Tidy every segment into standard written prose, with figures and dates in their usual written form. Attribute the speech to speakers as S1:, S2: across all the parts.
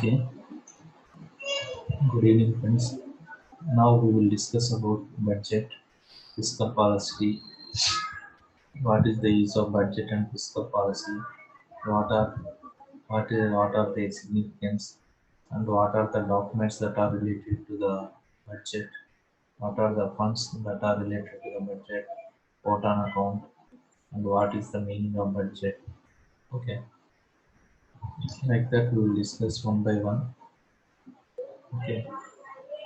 S1: Okay, good evening, friends. Now we will discuss about budget, fiscal policy. What is the use of budget and fiscal policy? What are what are their significance, and what are the documents that are related to the budget? What are the funds that are related to the budget? Vote on account, and what is the meaning of budget? Okay, like that we will discuss one by one. Okay,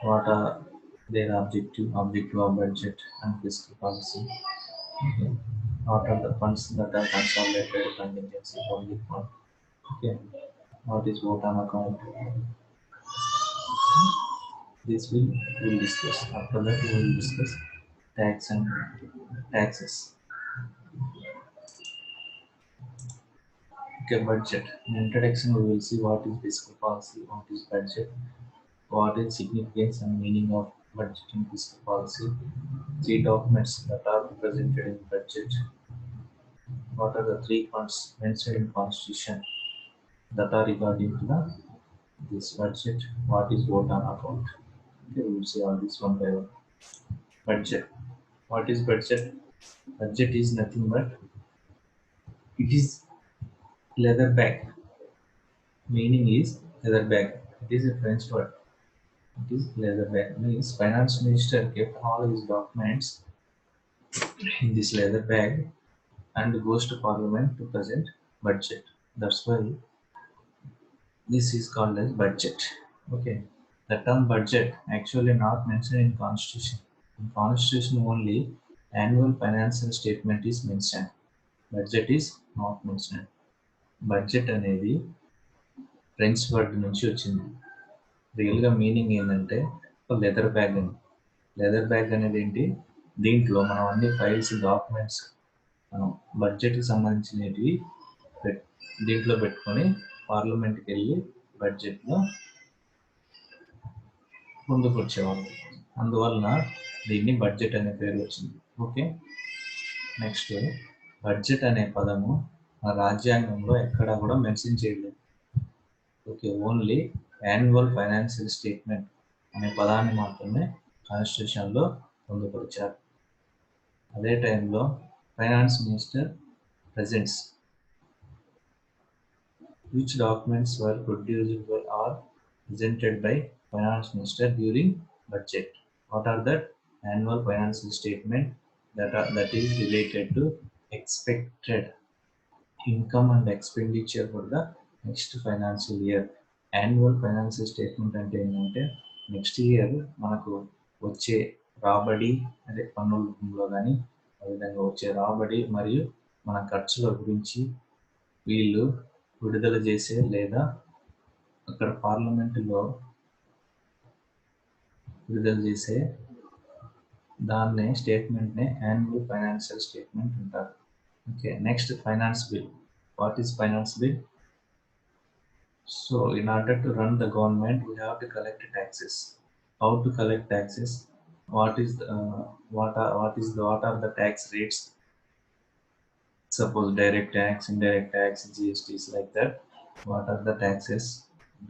S1: what are their objective of budget and fiscal policy? Okay. What are the funds that are consolidated contingency public fund? Okay. What is vote on account? This will discuss. After that, we will discuss tax and taxes. Okay, budget. In introduction, we will see what is fiscal policy, what is budget, what is significance and meaning of budget and fiscal policy, three documents that are presented in budget, what are the three funds mentioned in constitution that are regarding to the this budget, what is vote on account. Okay, we will see all this one by one. Budget. What is budget? Budget is nothing but it is leather bag. Meaning is leather bag. It is a French word. It is leather bag. Means finance minister kept all his documents in this leather bag and goes to parliament to present budget. That's why this is called as budget. Okay. The term budget actually not mentioned in constitution. In constitution only annual financial statement is mentioned. Budget is not mentioned. Budget అనేది French word నుంచి వచ్చింది. రియల్గా meaning ఏంటంటే ఒక leather bag అని. Leather bag అనేది ఏంటి, దీంట్లో మనం అన్ని ఫైల్స్ డాక్యుమెంట్స్ మనం బడ్జెట్కి సంబంధించినవి దీంట్లో పెట్టుకొని పార్లమెంట్కి వెళ్ళి బడ్జెట్లో ముందుకు వచ్చేవాళ్ళు. అందువలన దీన్ని బడ్జెట్ అనే పేరు వచ్చింది. ఓకే, నెక్స్ట్ బడ్జెట్ అనే పదము మన రాజ్యాంగంలో ఎక్కడా కూడా మెన్షన్ చేయలేదు. Okay, only annual financial statement అనే పదాన్ని మాత్రమే కాన్స్టిట్యూషన్లో పొందుపరిచారు. అదే టైంలో finance minister presents which documents were produced by or presented by finance minister during budget. What are that? Annual financial statement that is related to expected income and expenditure for the next financial year. Annual financial statement అంటే ఏంటంటే next year మనకు వచ్చే రాబడి, అంటే పన్నుల రూపంలో కానీ ఆ విధంగా వచ్చే రాబడి మరియు మన ఖర్చుల గురించి వీళ్ళు విడుదల చేసే లేదా అక్కడ పార్లమెంటులో విడుదల చేసే దాన్నే స్టేట్మెంట్నే యాన్యువల్ ఫైనాన్షియల్ స్టేట్మెంట్ అంటారు. Okay, next finance bill. What is finance bill? So in order to run the government, we have to collect taxes. How to collect taxes? What are the tax rates? Suppose direct tax, indirect tax, GSTs, like that. What are the taxes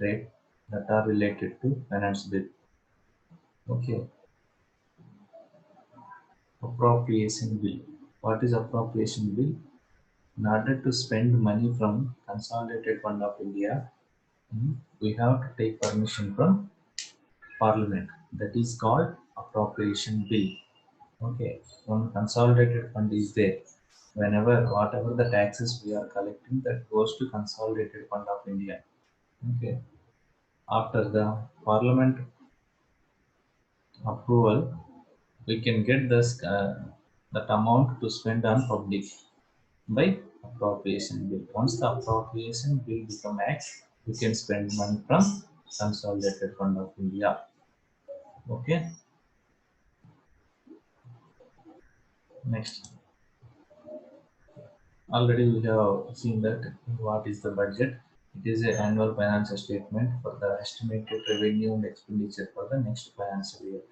S1: rate that are related to finance bill? Okay. Appropriation bill. What is appropriation bill? In order to spend money from Consolidated Fund of India, we have to take permission from Parliament. That is called appropriation bill. Okay, when consolidated fund is there, whatever the taxes we are collecting, that goes to Consolidated Fund of India. Okay, after the Parliament approval, we can get that amount to spend on public by appropriation bill. Once the appropriation bill become act, we can spend money from Consolidated Fund of India. Okay, next. Already we have seen that what is the budget. It is an annual financial statement for the estimated revenue and expenditure for the next financial year.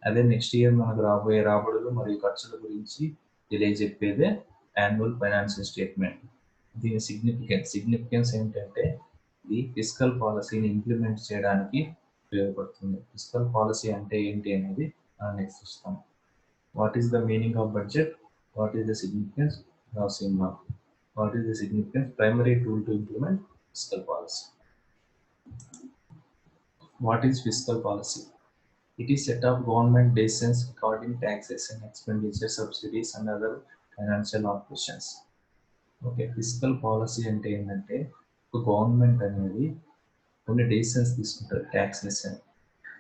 S1: అదే next year మనకు రాబోయే రాబడులు మరియు ఖర్చుల గురించి తెలియజెప్పేదే annual financial statement. దీని significance ఏంటంటే ఇది ఫిస్కల్ పాలసీని ఇంప్లిమెంట్ చేయడానికి ఉపయోగపడుతుంది. ఫిస్కల్ పాలసీ అంటే ఏంటి అనేది మనం నెక్స్ట్ చూస్తాం. What is the meaning of budget? What is the significance? What is the significance? Primary tool to implement fiscal policy. What is fiscal policy? It is set of government decisions regarding taxes and expenditure, subsidies and other financial operations. Okay, physical policy అంటే ఏంటంటే government అనేది కొన్ని decisions తీసుకుంటారు taxes అని.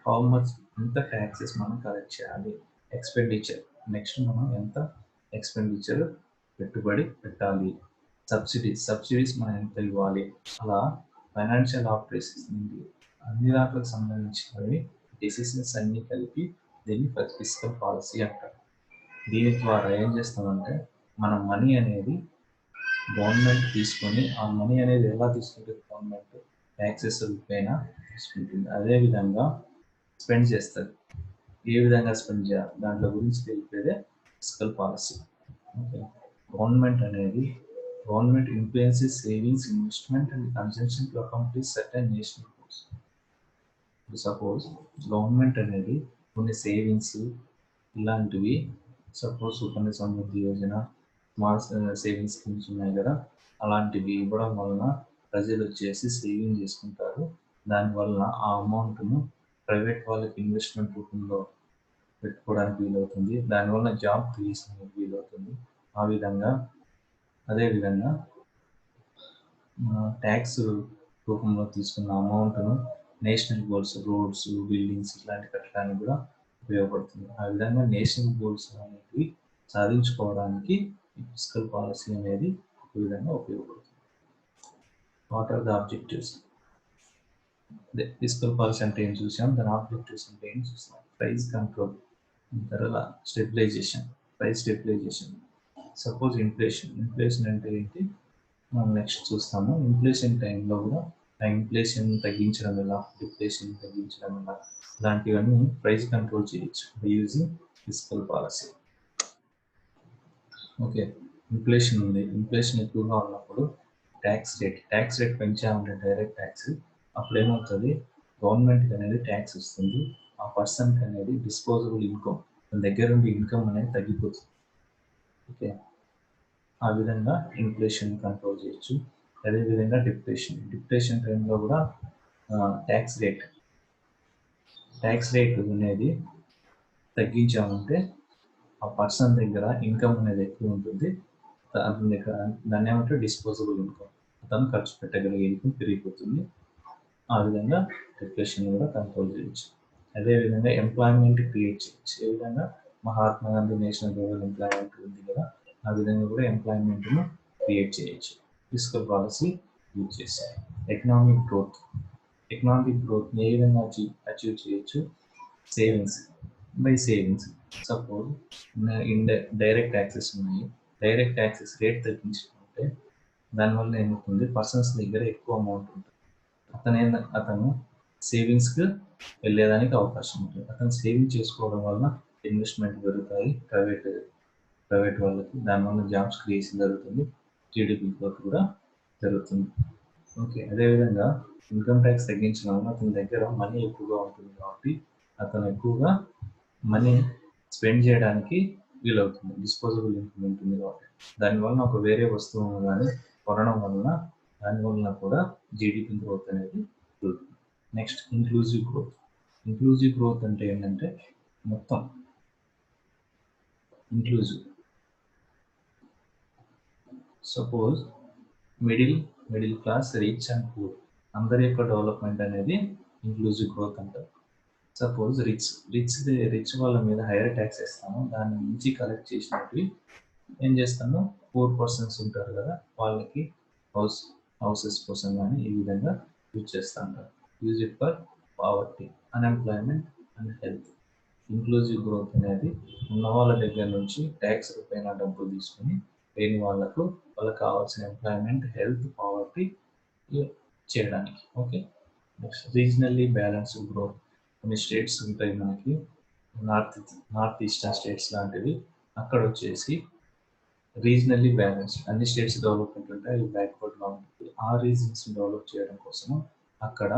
S1: How much ఎంత taxes మనం collect చేయాలి, expenditure next మనం ఎంత ఎక్స్పెండిచర్ పెట్టుబడి పెట్టాలి, సబ్సిడీస్ మనం ఎంత ఇవ్వాలి, అలా ఫైనాన్షియల్ ఆపరేషన్స్ నుండి అన్ని దాంట్లకు సంబంధించినవి డెసిషన్స్ అన్నీ కలిపి దీన్ని ఫిజికల్ పాలసీ అంటారు. దీని ద్వారా ఏం చేస్తామంటే మన మనీ అనేది గవర్నమెంట్ తీసుకొని ఆ మనీ అనేది ఎలా తీసుకుంటుంది, గవర్నమెంట్ ట్యాక్సెస్ రూపేనా తీసుకుంటుంది. అదేవిధంగా స్పెండ్ చేస్తుంది. ఏ విధంగా స్పెండ్ చేయాలి దాంట్లో గురించి తెలిపేదే fiscal policy. Okay, government influences savings, investment and consumption to accomplish certain national goals. Suppose government అనేది కొన్ని సేవింగ్స్ ఇలాంటివి, suppose Sukanya Samriddhi Yojana, small savings schemes ఉన్నాయి కదా, అలాంటివి ఇవ్వడం వలన ప్రజలు వచ్చేసి సేవింగ్ చేసుకుంటారు. దానివల్ల ఆ అమౌంట్ను ప్రైవేట్ వాళ్ళకి ఇన్వెస్ట్మెంట్ రూపంలో పెట్టుకోవడానికి వీలవుతుంది. దానివల్ల జాబ్ క్రియేషన్ వీలవుతుంది. అదేవిధంగా ట్యాక్స్ రూపంలో తీసుకున్న అమౌంట్ను నేషనల్ గోల్స్, రోడ్స్, బిల్డింగ్స్ ఇలాంటి కట్టడానికి కూడా ఉపయోగపడుతుంది. ఆ విధంగా నేషనల్ గోల్స్ అనేవి సాధించుకోవడానికి ఈ ఫిస్కల్ పాలసీ అనేది ఒక విధంగా ఉపయోగపడుతుంది. What are the objectives? Fiscal policy అంటే ఏం చూసాం, దాని ఆబ్జెక్టివ్స్ అంటే ఏం చూస్తాం. ప్రైస్ కంట్రోల్, తర్వాత ప్రైస్ స్టెబిలైజేషన్. సపోజ్ ఇన్ఫ్లేషన్ అంటే ఏంటి మనం నెక్స్ట్ చూస్తాము. ఇన్ఫ్లేషన్ టైంలో కూడా ఆ ఇన్ఫ్లేషన్ తగ్గించడం ఎలా, డిఫ్లేషన్ తగ్గించడం ఎలా, ఇలాంటివన్నీ ప్రైస్ కంట్రోల్ చేయొచ్చు by using fiscal policy. Okay, inflation ఉంది. ఇన్ఫ్లేషన్ ఎక్కువగా ఉన్నప్పుడు ట్యాక్స్ రేట్ పెంచామంటే డైరెక్ట్ ట్యాక్స్, అప్పుడు ఏమవుతుంది, గవర్నమెంట్కి అనేది ట్యాక్స్ వస్తుంది. ఆ పర్సన్కి అనేది డిస్పోజబుల్ ఇన్కమ్, మన దగ్గర నుండి ఇన్కమ్ అనేది తగ్గిపోతుంది. ఓకే, ఆ విధంగా ఇన్ఫ్లేషన్ కంట్రోల్ చేయొచ్చు. అదేవిధంగా డిప్రెషన్ టైంలో కూడా ట్యాక్స్ రేట్ అనేది తగ్గించామంటే ఆ పర్సన్ దగ్గర ఇన్కమ్ అనేది ఎక్కువ ఉంటుంది. అతని దగ్గర దాన్ని ఏమంటే డిస్పోజబుల్ ఇన్కమ్, అతను ఖర్చు పెట్టగలిగే ఇన్కమ్ పెరిగిపోతుంది. ఆ విధంగా డిప్రెషన్ కూడా కంట్రోల్ చేయొచ్చు. అదేవిధంగా ఎంప్లాయ్మెంట్ క్రియేట్ చేయొచ్చు. ఏ విధంగా Mahatma Gandhi national rural employment ఉంది కదా, ఆ విధంగా కూడా ఎంప్లాయ్మెంట్ను క్రియేట్ చేయొచ్చు ఫిస్కల్ పాలసీ యూజ్ చేసి. ఎకనామిక్ గ్రోత్ని ఏ విధంగా అచీవ్ చేయొచ్చు? సేవింగ్స్. సపోజ్ డైరెక్ట్ ట్యాక్సెస్ ఉన్నాయి, డైరెక్ట్ ట్యాక్సెస్ రేట్ తగ్గించుకుంటే దానివల్ల ఏమవుతుంది, పర్సన్స్ దగ్గర ఎక్కువ అమౌంట్ ఉంటుంది. అతను సేవింగ్స్కి వెళ్ళేదానికి అవకాశం ఉంటుంది. అతను సేవింగ్ చేసుకోవడం వలన ఇన్వెస్ట్మెంట్ పెరుగుతాయి ప్రైవేట్ వాళ్ళకి, దానివల్ల జాబ్స్ క్రియేషన్ జరుగుతుంది, జీడిపి గ్రోత్ కూడా జరుగుతుంది. ఓకే, అదేవిధంగా ఇన్కమ్ ట్యాక్స్ తగ్గించడం వల్ల అతని దగ్గర మనీ ఎక్కువగా ఉంటుంది కాబట్టి అతను ఎక్కువగా మనీ స్పెండ్ చేయడానికి వీలవుతుంది. డిస్పోజబుల్ ఇన్కమ్ ఉంటుంది కాబట్టి దానివల్ల ఒక వేరే వస్తువు కానీ కొనడం వలన దానివల్ల కూడా జీడిపి గ్రోత్ అనేది జరుగుతుంది. నెక్స్ట్ ఇంక్లూజివ్ గ్రోత్ అంటే ఏంటంటే మొత్తం inclusive. Suppose middle class, rich and poor అందరి యొక్క డెవలప్మెంట్ అనేది ఇంక్లూజివ్ గ్రోత్ అంటారు. సపోజ్ రిచ్ వాళ్ళ మీద హైయర్ ట్యాక్స్ వేస్తాము, దాని నుంచి కలెక్ట్ చేసినట్టు ఏం చేస్తాము, పూర్ పర్సన్స్ ఉంటారు కదా వాళ్ళకి హౌసెస్ కోసం కానీ ఈ విధంగా యూజ్ చేస్తూ ఉంటారు. Use it for poverty, unemployment and health. Inclusive growth అనేది ఉన్న వాళ్ళ దగ్గర నుంచి ట్యాక్స్ రూపైన డబ్బులు తీసుకొని లేని వాళ్ళకు వాళ్ళకి కావాల్సిన ఎంప్లాయ్మెంట్, హెల్త్, పావర్టీ చేయడానికి. Okay, regionally balanced growth. కొన్ని స్టేట్స్ ఉంటాయి మనకి, నార్త్ ఈస్టర్న్ స్టేట్స్ లాంటివి, అక్కడ వచ్చేసి రీజనల్లీ బ్యాలెన్స్డ్, అన్ని స్టేట్స్ డెవలప్మెంట్ ఉంటే అవి బ్యాక్వర్డ్గా ఉంటుంది. ఆ రీజన్స్ డెవలప్ చేయడం కోసము అక్కడ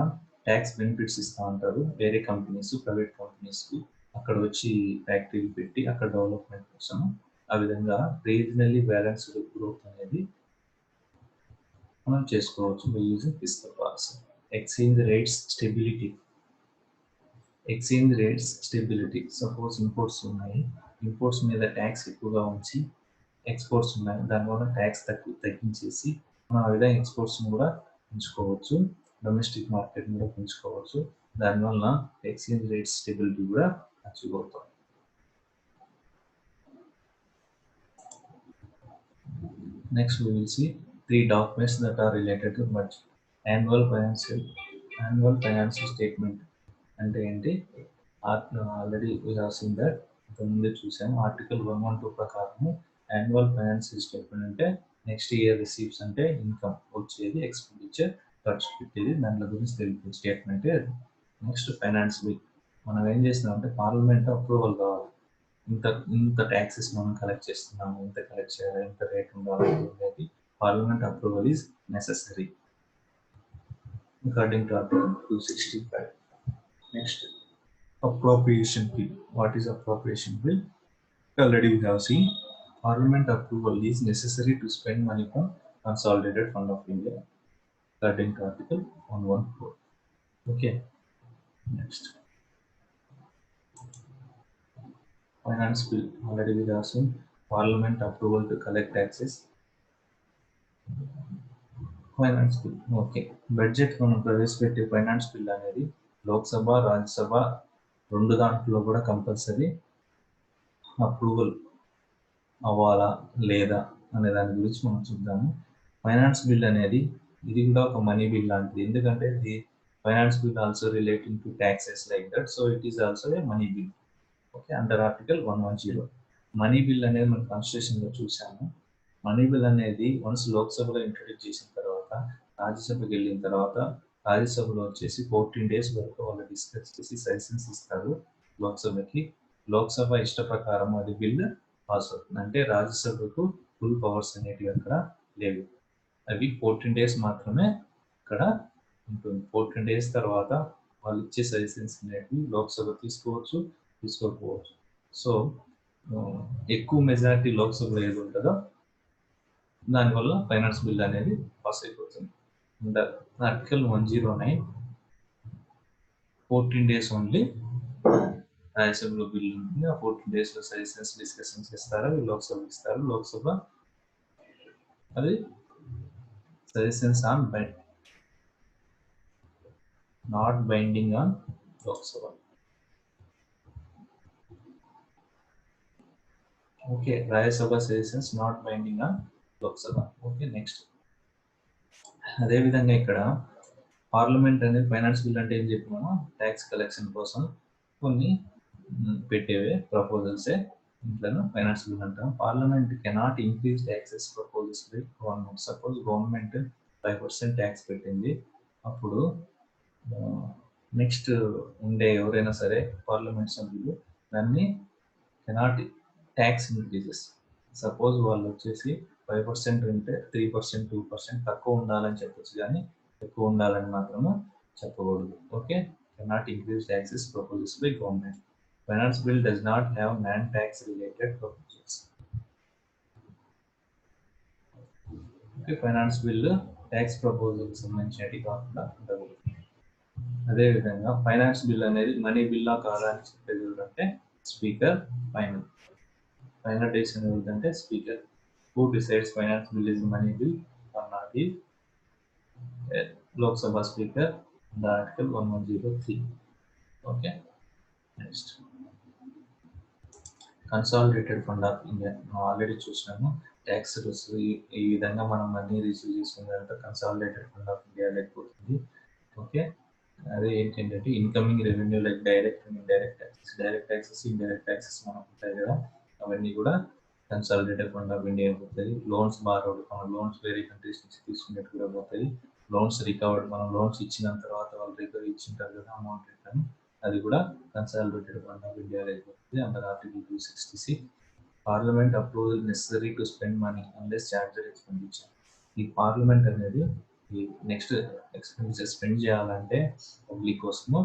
S1: ట్యాక్స్ బెనిఫిట్స్ ఇస్తూ ఉంటారు వేరే కంపెనీస్, ప్రైవేట్ కంపెనీస్కి. అక్కడ వచ్చి ఫ్యాక్టరీలు పెట్టి అక్కడ డెవలప్మెంట్ కోసం ఆ విధంగా రీజనల్లీ బ్యాలెన్స్డ్ గ్రోత్ అనేది మనం చేసుకోవచ్చు by using fiscal policy. Exchange rates stability. Exchange rates stability, suppose imports ఉన్నాయి, ఇంపోర్ట్స్ మీద ట్యాక్స్ ఎక్కువగా ఉంచి ఎక్స్పోర్ట్స్ ఉన్నాయి, దానివల్ల ట్యాక్స్ తగ్గించేసి మనం ఆ విధంగా ఎక్స్పోర్ట్స్ని కూడా పెంచుకోవచ్చు, డొమెస్టిక్ మార్కెట్ కూడా పెంచుకోవచ్చు. దానివల్ల ఎక్స్చేంజ్ రేట్స్ స్టెబిలిటీ కూడా అచీవ్ అవుతాం. Next, we will see 3 documents that are related to budget. Annual financial statement అంటే ఏంటి? Already we have seen that, ఇంతకుముందే చూసాము. ఆర్టికల్ 112 ప్రకారము యాన్యువల్ ఫైనాన్షియల్ స్టేట్మెంట్ అంటే నెక్స్ట్ ఇయర్ రిసీప్ట్స్ అంటే ఇన్కమ్ వచ్చేది, ఎక్స్పెండిచర్ ఖర్చు పెట్టేది, దాని గురించి తెలిపే స్టేట్మెంటే అది. Next finance bill. మనం ఏం చేస్తున్నామంటే పార్లమెంట్ అప్రూవల్ కావాలి. ఇంత ట్యాక్సెస్ మనం కలెక్ట్ చేస్తున్నాము, ఇంత కలెక్ట్ చేయాలి, ఇంత రేట్ ఉండాలి అనేది parliament approval is necessary according to article 265. Next, appropriation bill. What is appropriation bill? Already we have seen parliament approval is necessary to spend money from consolidated fund of India according to article 114. Okay, next, finance bill. Already we have seen parliament approval to collect taxes. Finance bill. Okay, budget మనం ప్రవేశపెట్టే finance bill అనేది లోక్సభ, రాజ్యసభ రెండు దాంట్లో కూడా compulsory approval అవ్వాలా లేదా అనే దాని గురించి మనం చూద్దాము. ఫైనాన్స్ బిల్ అనేది ఇది కూడా ఒక మనీ బిల్ లాంటిది, ఎందుకంటే ఇది finance bill also relating to taxes like that, so it is also a money bill. Okay, under article 110. Money bill అనేది మనం కాన్స్టిట్యూషన్లో చూసాము. మనీ బిల్ అనేది వన్స్ లోక్సభలో ఇంట్రడ్యూస్ చేసిన తర్వాత రాజ్యసభకి వెళ్ళిన తర్వాత రాజ్యసభలో వచ్చేసి 14 days వరకు వాళ్ళు డిస్కస్ చేసి సజెషన్స్ ఇస్తారు లోక్సభకి. లోక్సభ ఇష్ట ప్రకారం అది బిల్ పాస్ అవుతుంది. అంటే రాజ్యసభకు ఫుల్ పవర్స్ అనేటివి అక్కడ లేవు, అవి 14 days మాత్రమే ఇక్కడ ఉంటుంది. 14 days తర్వాత వాళ్ళు ఇచ్చే సజెషన్స్ అనేటివి లోక్సభ తీసుకోవచ్చు, తీసుకోకపోవచ్చు. సో ఎక్కువ మెజారిటీ లోక్సభలో ఏది ఉంటుందో దానివల్ల ఫైనాన్స్ బిల్ అనేది పాస్ అయిపోతుంది. అండర్ ఆర్టికల్ 109, 14 days ఓన్లీ రాజ్యసభలో బిల్ ఉంటుంది. ఆ 14 daysలో సజెషన్స్ డిస్కషన్స్ ఇస్తారు, లోక్సభ ఇస్తారు. లోక్సభ అది suggestions on not binding on Lok Sabha. Okay, Rajya Sabha suggestions not binding on Lok Sabha. Okay, next, అదేవిధంగా ఇక్కడ పార్లమెంట్ అనేది ఫైనాన్స్ బిల్ అంటే ఏం చెప్పినామో ట్యాక్స్ కలెక్షన్ కోసం కొన్ని పెట్టేవే ప్రపోజల్సే ఇంట్లో ఫైనాన్స్ బిల్ అంటాం. Parliament cannot increase taxes proposals by government. Suppose government 5% tax పెట్టింది, అప్పుడు నెక్స్ట్ ఉండే ఎవరైనా సరే పార్లమెంట్ సభ్యులు దాన్ని కెనాట్ ట్యాక్స్ ఇంక్రీజెస్. సపోజ్ వాళ్ళు వచ్చేసి 5% ఉంటే 3%, 2% తక్కువ ఉండాలని చెప్పచ్చు, కానీ ఎక్కువ ఉండాలని మాత్రము చెప్పకూడదు. Okay, cannot increase taxes proposals by government. Finance bill does not have non tax related proposals. Okay, finance bill tax proposals సంబంధించినవి కాకుండా ఉండదు. అదేవిధంగా ఫైనాన్స్ బిల్ అనేది మనీ బిల్లా కాదా అని చెప్పేది ఎవరంటే స్పీకర్. ఫైనల్ డెసిషన్ ఏంటంటే speaker. Who decides finance bill is money bill or not is Lok Sabha speaker, the article 103. Okay, next, consolidated fund of India. మనం ఆల్రెడీ చూసినాము, ట్యాక్స్ ఈ విధంగా మనం మనీ రిసీవ్ చేసుకున్న తర్వాత కన్సాలిడేటెడ్ ఫండ్ ఆఫ్ ఇండియా లేకపోతుంది. Okay, అదే ఏంటంటే incoming revenue like direct and indirect taxes. Direct taxes, indirect taxes మనకు ఉంటాయి కదా, అవన్నీ కూడా కన్సాలిడేటెడ్ ఫండ్ ఆఫ్ ఇండియా పోతుంది. లోన్స్ బారోడ్, మనం లోన్స్ వేరే కంట్రీస్ నుంచి తీసుకునేట్టు కూడా పోతుంది. లోన్స్ రికవర్డ్, మనం లోన్స్ ఇచ్చిన తర్వాత వాళ్ళు రికవరీ ఇచ్చింటారు కదా అమౌంట్ రిటర్న్, అది కూడా కన్సాలిడేటెడ్ ఫండ్ ఆఫ్ ఇండియా అయిపోతుంది under article 266. Parliament approval necessary to spend money unless charger expenditure. ఈ పార్లమెంట్ అనేది ఈ నెక్స్ట్ ఎక్స్పెండిచర్ స్పెండ్ చేయాలంటే పబ్లిక్ కోసము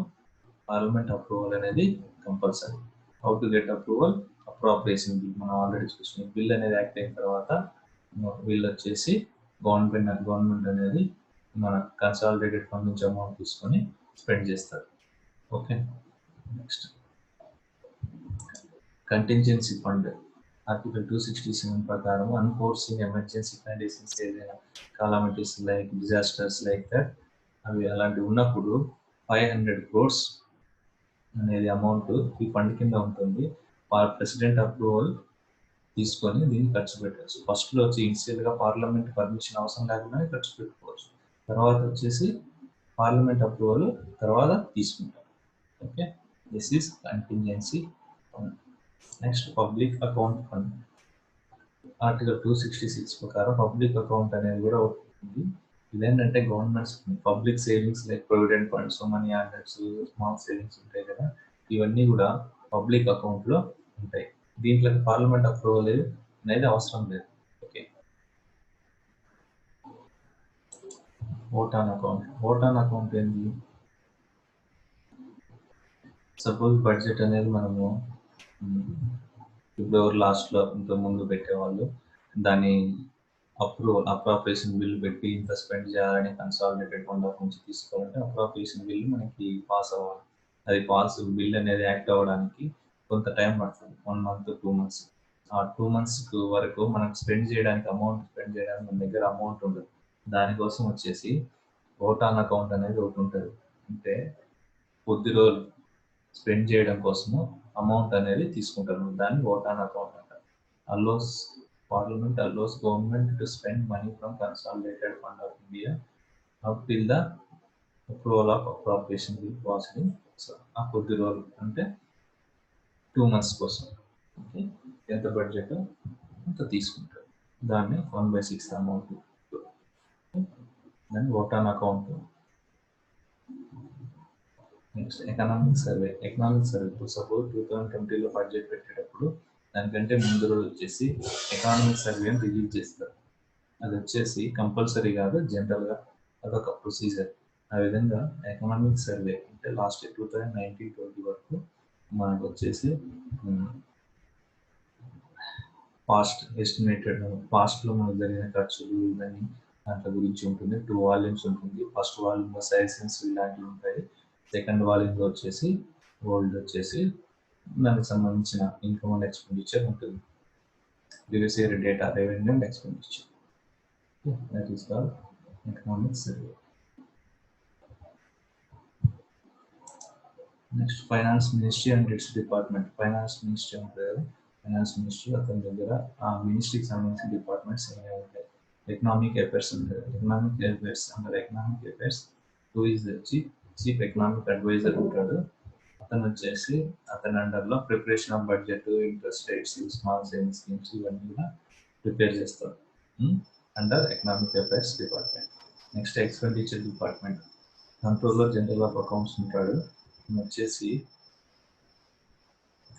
S1: పార్లమెంట్ అప్రూవల్ అనేది compulsory. How to get approval? Appropriation bill మనం ఆల్రెడీ చూసిన బిల్ అనేది యాక్ట్ అయిన తర్వాత బిల్ వచ్చేసి గవర్నమెంట్ అనేది మన కన్సాలిడేటెడ్ ఫండ్ నుంచి అమౌంట్ తీసుకొని స్పెండ్ చేస్తారు. Okay, next contingency fund. Article 267 ప్రకారం అన్ఫోర్సీన్ ఎమర్జెన్సీ కండిషన్స్ ఏదైనా కాలామిటీస్ లైక్ డిజాస్టర్స్ లైక్ దట్ అవి అలాంటివి ఉన్నప్పుడు 500 crores అనేది అమౌంట్ ఈ ఫండ్ కింద ఉంటుంది. ప్రెసిడెంట్ అప్రూవల్ తీసుకొని దీన్ని ఖర్చు పెట్టవచ్చు. ఫస్ట్లో వచ్చి ఇనిషియల్గా పార్లమెంట్ పర్మిషన్ అవసరం లేకుండా ఖర్చు పెట్టుకోవచ్చు. తర్వాత వచ్చేసి పార్లమెంట్ అప్రూవల్ తర్వాత తీసుకుంటారు. Okay, this is contingency fund. Next public account fund. Article 266 ప్రకారం పబ్లిక్ అకౌంట్ అనేది కూడా ఉంటుంది. ఇదేంటంటే governments public savings like provident funds, money orders, small savings ఉంటాయి కదా, ఇవన్నీ కూడా పబ్లిక్ అకౌంట్లో ఉంటాయి. దీంట్లో పార్లమెంట్ అప్రూవల్ అనేది అవసరం లేదు. Okay, vote on account. Vote on account ఏంటి? సపోజ్ బడ్జెట్ అనేది మనము ఫిబ్రవరి లాస్ట్లో ఇంత ముందు పెట్టేవాళ్ళు దాన్ని అప్రోప్రియేషన్ బిల్ పెట్టి ఇంత స్పెండ్ చేయాలని కన్సాలిడేటెడ్ ఫండ్ ఆఫ్ నుంచి తీసుకోవాలంటే అప్రోప్రియేషన్ బిల్ మనకి పాస్ అవ్వాలి. అది బిల్ అనేది యాక్ట్ అవ్వడానికి కొంత టైం పడుతుంది, 1 month 2 months. ఆ 2 months వరకు మనం స్పెండ్ చేయడానికి మన దగ్గర అమౌంట్ ఉండదు. దానికోసం వచ్చేసి ఓటాన్ అకౌంట్ అనేది ఒకటి ఉంటుంది. అంటే కొద్ది రోజులు స్పెండ్ చేయడం కోసము అమౌంట్ అనేది తీసుకుంటారు, దాన్ని ఓటాన్ అకౌంట్ అంటారు. Parliament allows government to spend money from consolidated fund of India up till the approval of appropriation bill passed in. So, ఆ కొద్ది రోజులు అంటే 2 months కోసం ఓకే ఎంత బడ్జెట్ అంత తీసుకుంటారు, దాన్ని 1/6 అమౌంట్, దాన్ని vote on account. Next economic survey. Suppose 2020లో బడ్జెట్ పెట్టేటప్పుడు దానికంటే ముందు రోజు వచ్చేసి ఎకనామిక్ సర్వేని రిలీజ్ చేస్తారు. అది వచ్చేసి కంపల్సరీ కాదు, జనరల్గా అదొక ప్రొసీజర్. ఆ విధంగా ఎకనామిక్ సర్వే అంటే లాస్ట్ 2019-20 వరకు మనకు వచ్చేసి పాస్ట్లో మనకు జరిగిన ఖర్చులు ఇవన్నీ దాంట్లో గురించి ఉంటుంది. 2 volumes ఉంటుంది. ఫస్ట్ వాల్యూమ్లో సైసెన్స్ ఇలాంటివి ఉంటాయి. సెకండ్ వాల్యూమ్లో వచ్చేసి గోల్డ్ వచ్చేసి దానికి సంబంధించిన ఇన్కమ్ అండ్ ఎక్స్పెండిచర్ ఉంటుంది. Previous year data, revenue and expenditure. That is called economic survey. Next finance ministry and its department. Finance ministry ఉంటుంది. ఫైనాన్స్ మినిస్ట్రీ అతని దగ్గర ఆ మినిస్ట్రీకి సంబంధించిన డిపార్ట్మెంట్స్ ఏమైనా ఉంటాయి. ఎకనామిక్ అఫైర్స్ ఉంటుంది. Economic affairs who is the chief economic advisor ఉంటాడు. అతని అండర్లో preparation of budget, interest rates, small saving schemes ఇవన్నీ కూడా ప్రిపేర్ చేస్తారు under economic affairs department. Next expenditure department. Controller general of accounts ఉంటాడు. వచ్చేసి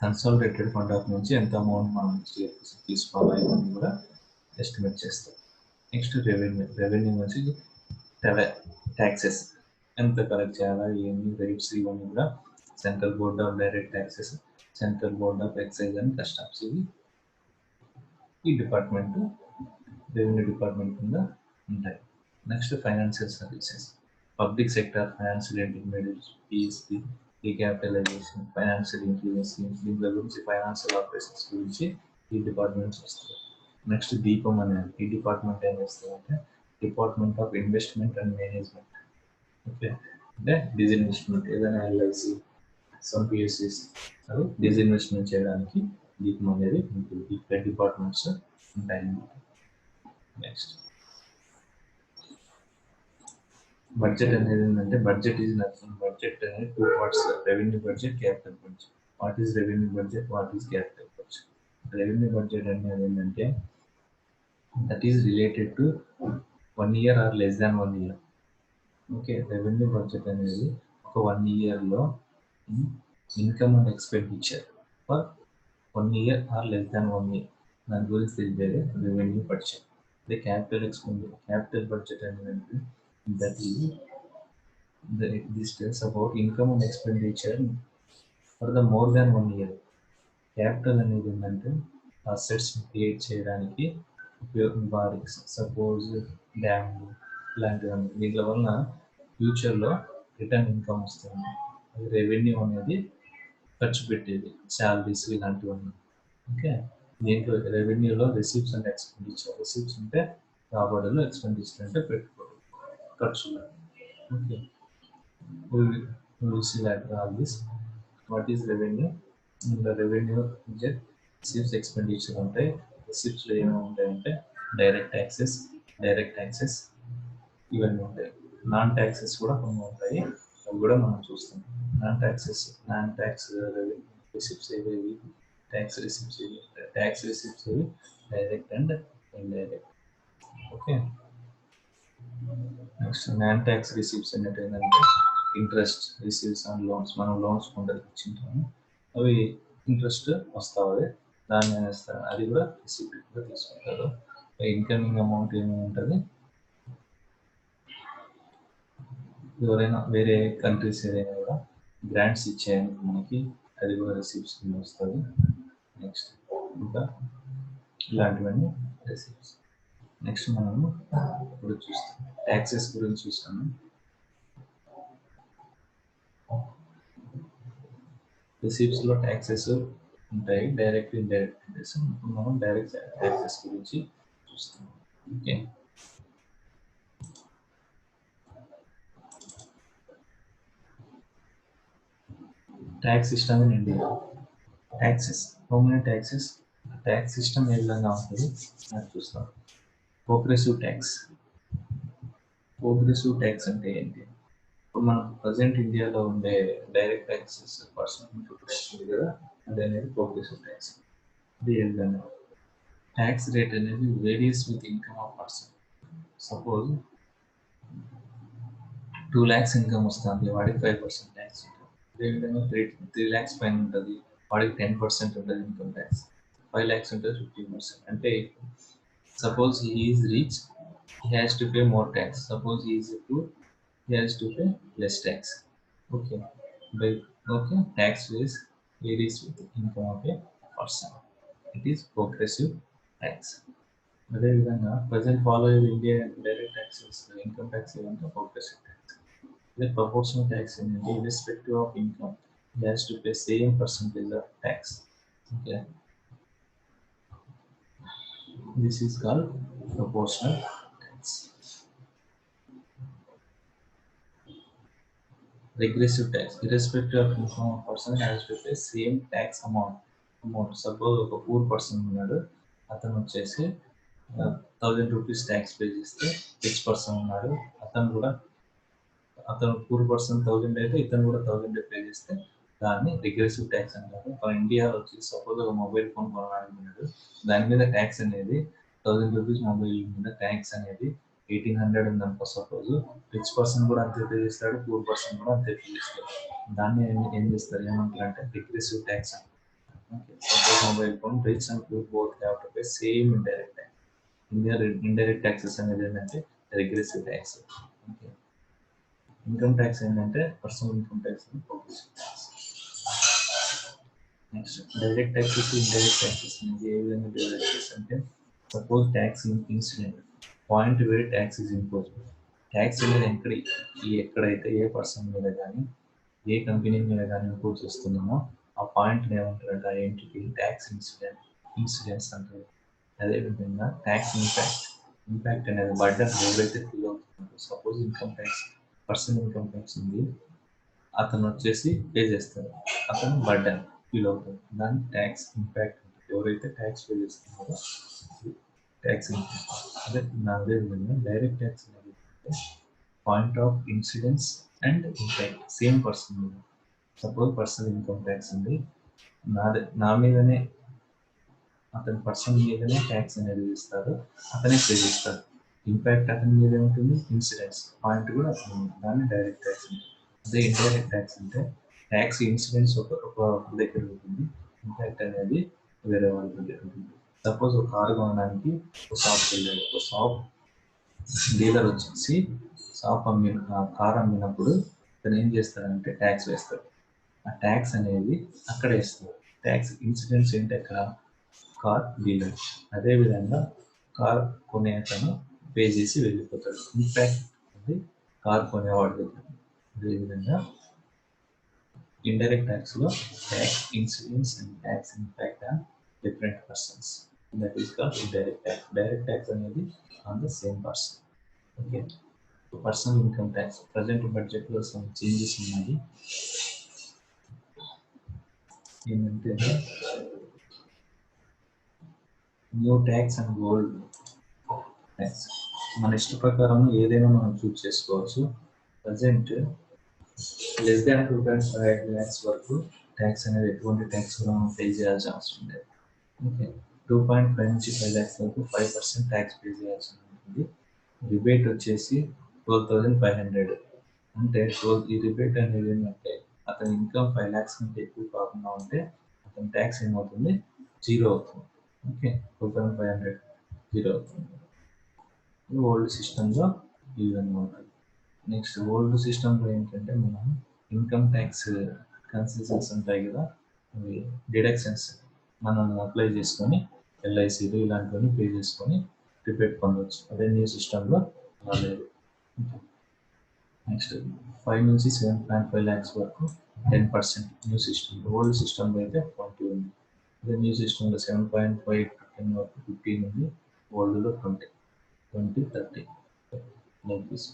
S1: కన్సాలిడేటెడ్ ఫండ్ ఆఫ్ నుంచి ఎంత అమౌంట్ మనం తీసుకోవాలి ఇవన్నీ కూడా ఎస్టిమేట్ చేస్తారు. నెక్స్ట్ రెవెన్యూ వచ్చి ట్యాక్సెస్ ఎంత కలెక్ట్ చేయాలా, ఏమి రేట్స్ ఇవన్నీ కూడా central board of direct taxes, central board of excise and customs ఇవి ఈ డిపార్ట్మెంట్ రెవెన్యూ డిపార్ట్మెంట్ కింద ఉంటాయి. Next financial services. Public sector financial intermediate, PSP, recapitalization, financial inclusion schemes, దీంట్లో గురించి ఫైనాన్షియల్ ఆపరేషన్స్ గురించి ఈ డిపార్ట్మెంట్స్ వస్తాయి. నెక్స్ట్ దీపం అనేది ఈ డిపార్ట్మెంట్ ఏం చేస్తుందంటే department of investment and management. Okay, అంటే డిజిన్వెస్ట్మెంట్ ఏదైనా ఎల్ఐసి, సమ్ పిఎస్సిస్ అవి డిజిన్వెస్ట్మెంట్ చేయడానికి దీపం అనేది ఉంటుంది. ఈ డిపార్ట్మెంట్స్ ఉంటాయి. నెక్స్ట్ బడ్జెట్ అనేది ఏంటంటే బడ్జెట్ ఈజ్ నథింగ్. బడ్జెట్ అనేది 2 parts, revenue budget, capital budget. What is revenue budget, what is capital budget? Revenue budget అనేది ఏంటంటే that is related to 1 year or less than 1 year. Okay, revenue budget అనేది ఒక 1 yearలో income and expenditure for 1 year or less than 1 year దాని గురించి తెలిపేది revenue budget. The capital expenditure, capital budget అనేది that is this tells about income and expenditure for the more than 1 year. Capital అనేది ఏంటంటే assets create చేయడానికి ఉపయోగపడే suppose dam ఇలాంటివన్నీ దీంట్లో వలన ఫ్యూచర్లో రిటర్న్ ఇన్కమ్ వస్తుంది. అది రెవెన్యూ అనేది ఖర్చు పెట్టేది శాలరీస్ ఇలాంటివన్నీ. ఓకే, దీంట్లో రెవెన్యూలో రిసీప్ట్స్ అండ్ ఎక్స్పెండిచర్. రిసీప్ట్స్ అంటే రాబడులు, ఎక్స్పెండిచర్ అంటే పెట్టుబడులు, ఖర్చులు. Okay, we will see later all this. What is revenue? The revenue budget receipts expenditure ఉంటాయి. రిసిప్ట్స్ లో ఏమేమి ఉంటాయంటే డైరెక్ట్ ట్యాక్సెస్ ఇవన్నీ ఉంటాయి. నాన్ ట్యాక్సెస్ కూడా కొన్ని ఉంటాయి, అవి కూడా మనం చూస్తాం. నాన్ ట్యాక్స్ రిసిప్ట్స్ ఏవేవి, ట్యాక్స్ రిసిప్ట్స్ ఏవి, ట్యాక్స్ రిసిప్ట్స్ ఏవి direct and indirect. Okay, next non tax receipts ఏంటంటే ఇంట్రెస్ట్ రిసీవ్స్ ఆన్ లోన్స్. మనం లోన్స్ కొందరికి ఇచ్చింటాము, అవి ఇంట్రెస్ట్ వస్తుంది, దాన్ని వేస్తారు, అది కూడా రిసిప్ట్ కూడా తీసుకుంటారు. ఇన్కమింగ్ అమౌంట్ ఏమేమి ఉంటుంది, ఎవరైనా వేరే కంట్రీస్ ఏదైనా కూడా గ్రాంట్స్ ఇచ్చాయని మనకి, అది కూడా రిసిప్ట్స్ కింద వస్తుంది. నెక్స్ట్ ఇంకా ఇలాంటివన్నీ రిసిప్ట్స్. నెక్స్ట్ మనము ఇప్పుడు చూస్తాం ట్యాక్సెస్ గురించి చూస్తాము. రిసిప్ట్స్ లో ట్యాక్సెస్ ఉంటాయి, డైరెక్ట్ ఇండైరెక్ట్ ట్యాక్సెస్. ఇప్పుడు మనం డైరెక్ట్ ట్యాక్సెస్ గురించి చూస్తాం. Okay, tax system in India. Taxes, how many taxes, tax system ఏ విధంగా ఉంటుంది అని చూస్తాం. Progressive tax. ప్రోగ్రెసివ్ ట్యాక్స్ అంటే ఏంటి? ఇప్పుడు మనం ప్రజెంట్ ఇండియాలో ఉండే డైరెక్ట్ ట్యాక్సెస్ పర్సన్ ట్యాక్స్ ఉంది కదా, అది అనేది ప్రోగ్రెసివ్ ట్యాక్స్. అది ఏ విధంగా, ట్యాక్స్ రేట్ అనేది various with income of person. Suppose 2 lakhs income వస్తుంది, వాడికి 5% ట్యాక్స్ ఉంటుంది. అదేవిధంగా 3 lakhs పైన ఉంటుంది, వాడికి 10% ఉంటుంది ఇన్కమ్ ట్యాక్స్. 5 lakhs ఉంటుంది, 15%. అంటే suppose he is rich, he has to pay more tax. Suppose he is poor, he has to pay less tax. Okay, tax rates varies with income of a person. It is progressive tax. అదేవిధంగా present follow అయ్యే India direct taxes, income tax ఏదంటే progressive tax. అదే proportional tax ఏంటంటే irrespective of income he has to pay same percentage of tax. Okay, this is called proportional tax. Regressive tax, irrespective of income, a person has to pay same tax amount. Suppose ఒక poor person ఉన్నాడు, అతను వచ్చేసి 1000 rupees tax pay చేస్తే, rich person ఉన్నాడు, అతను poor person 1000 అయితే ఇతను కూడా 1000 పే చేస్తే దాన్ని రిగ్రెసివ్ ట్యాక్స్ అంటారు. ఇండియాలో వచ్చి సపోజ్ ఒక మొబైల్ ఫోన్ కొనాలనుకున్నాడు, దాని మీద ట్యాక్స్ అనేది 1000 రూపీస్ మొబైల్ మీద ట్యాక్స్ అనేది 1800 ఉందనుకో. సపోజ్ రిచ్ పర్సన్ కూడా అంతే పే చేస్తాడు, పూర్ పర్సన్ కూడా అంతే పే చేస్తాడు. దాన్ని ఏం చేస్తారు, ఏమంటారు అంటే రిగ్రెసివ్ ట్యాక్స్ అంటారు. Suppose mobile phone rich and poor both have to pay same indirect tax. Indirect taxes అనేది ఏంటంటే regressive tax. Okay, income tax ఏంటంటే పర్సనల్ ఇన్కమ్ ట్యాక్స్ అని progressive tax. Next direct taxes, indirect taxes అనేది ఏ విధంగా divide చేస్తే అంటే, suppose tax incident point where tax is impose. Tax అనేది ఎక్కడైతే ఏ పర్సన్ మీద కానీ ఏ కంపెనీ మీద కానీ ఇంపోజ్ చేస్తున్నామో ఆ పాయింట్ ఏమంటారంటే ఆ ఏంటికి ట్యాక్స్ ఇన్సిడెంట్స్ అంటారు. అదేవిధంగా ట్యాక్స్ ఇంపాక్ట్ అనేది బర్డన్ ఎవరైతే ఫీల్ అవుతున్నారో. Suppose income tax, personal income tax ఉంది, అతను వచ్చేసి పే చేస్తారు, అతను బర్డన్ ఫీల్ అవుతాడు, దాన్ని ట్యాక్స్ ఇంపాక్ట్. ఎవరైతే ట్యాక్స్ పే చేస్తున్నారో ట్యాక్స్ ఇంపాక్ట్. అదేవిధంగా డైరెక్ట్ ట్యాక్స్ అనేది point of incidence and impact same person మీద. సపోజ్ పర్సనల్ ఇన్కమ్ ట్యాక్స్ ఉంది, నా మీదనే అతని పర్సన్ మీదనే ట్యాక్స్ అనేది ఇస్తారు, అతనే పే చేస్తారు. ఇంపాక్ట్ అతని మీద ఉంటుంది, ఇన్సిడెన్స్ పాయింట్ కూడా అతను, దాన్ని డైరెక్ట్ ట్యాక్స్ ఉంటుంది. అదే ఇండైరెక్ట్ ట్యాక్స్ అంటే ట్యాక్స్ ఇన్సిడెన్స్ ఒక దగ్గర ఉంటుంది, ఇంపాక్ట్ అనేది వేరే వాళ్ళ దగ్గర ఉంటుంది. సపోజ్ ఒక కారు కొనడానికి ఒక షాప్కి వెళ్ళాడు. ఒక షాప్ డీలర్ వచ్చేసి కార్ అమ్మినప్పుడు అతను ఏం చేస్తాడంటే ట్యాక్స్ వేస్తాడు. ఆ ట్యాక్స్ అనేది అక్కడ వేస్తారు. ట్యాక్స్ ఇన్సిడెంట్స్ ఏంటి అక్కడ? Car dealer. అదేవిధంగా కార్ కొనే అతను పే చేసి వెళ్ళిపోతాడు. ఇంపాక్ట్ అది కార్ కొనేవాడి దగ్గర. అదేవిధంగా ఇండైరెక్ట్ ట్యాక్స్లో tax incidents and tax impact on different persons. That is called indirect tax. Direct tax అనేది on the same person. Okay, personal income tax present బడ్జెట్లో సమ్ చేంజెస్ ఉన్నాయి. ఏంటంటే new tax and old tax. మన ఇష్ట ప్రకారం ఏదైనా మనం choose చేసుకోవచ్చు. ప్రజెంట్ లెస్ దాన్ 2.5 lakhs వరకు ట్యాక్స్ అనేది ఎటువంటి ట్యాక్స్ కూడా మనం పే చేయాల్సిన అవసరం లేదు. ఓకే, 2.5 నుంచి 5 lakhs వరకు 5% ట్యాక్స్ పే చేయాల్సి ఉంటుంది. రిబేట్ వచ్చేసి 12,500. అంటే ఈ రిబేట్ అనేది ఏంటంటే అతని ఇన్కమ్ 5 lakhs కంటే ఎక్కువ కాకుండా ఉంటే అతని ట్యాక్స్ ఏమవుతుంది? 0 అవుతుంది. ఓకే, 12,500 0 అవుతుంది. ఓల్డ్ సిస్టంలో ఈ విధంగా ఉంటుంది. నెక్స్ట్ ఓల్డ్ సిస్టంలో ఏంటంటే మనం ఇన్కమ్ ట్యాక్స్ కన్సెషన్స్ ఉంటాయి కదా, అవి డిడక్షన్స్ మనం అప్లై చేసుకొని ఎల్ఐసీలు ఇలాంటివన్నీ పే చేసుకొని రిపేట్ పొందవచ్చు. అదే న్యూ సిస్టంలో అలా లేదు. నెక్స్ట్ 5 నుంచి 7.5 lakhs వరకు 10% న్యూ సిస్టమ్. ఓల్డ్ సిస్టంలో అయితే 20 ఉంది. అదే న్యూ సిస్టంలో 7.5 to 10 వరకు 15 ఉంది. ఓల్డ్లో 20, 30 like this.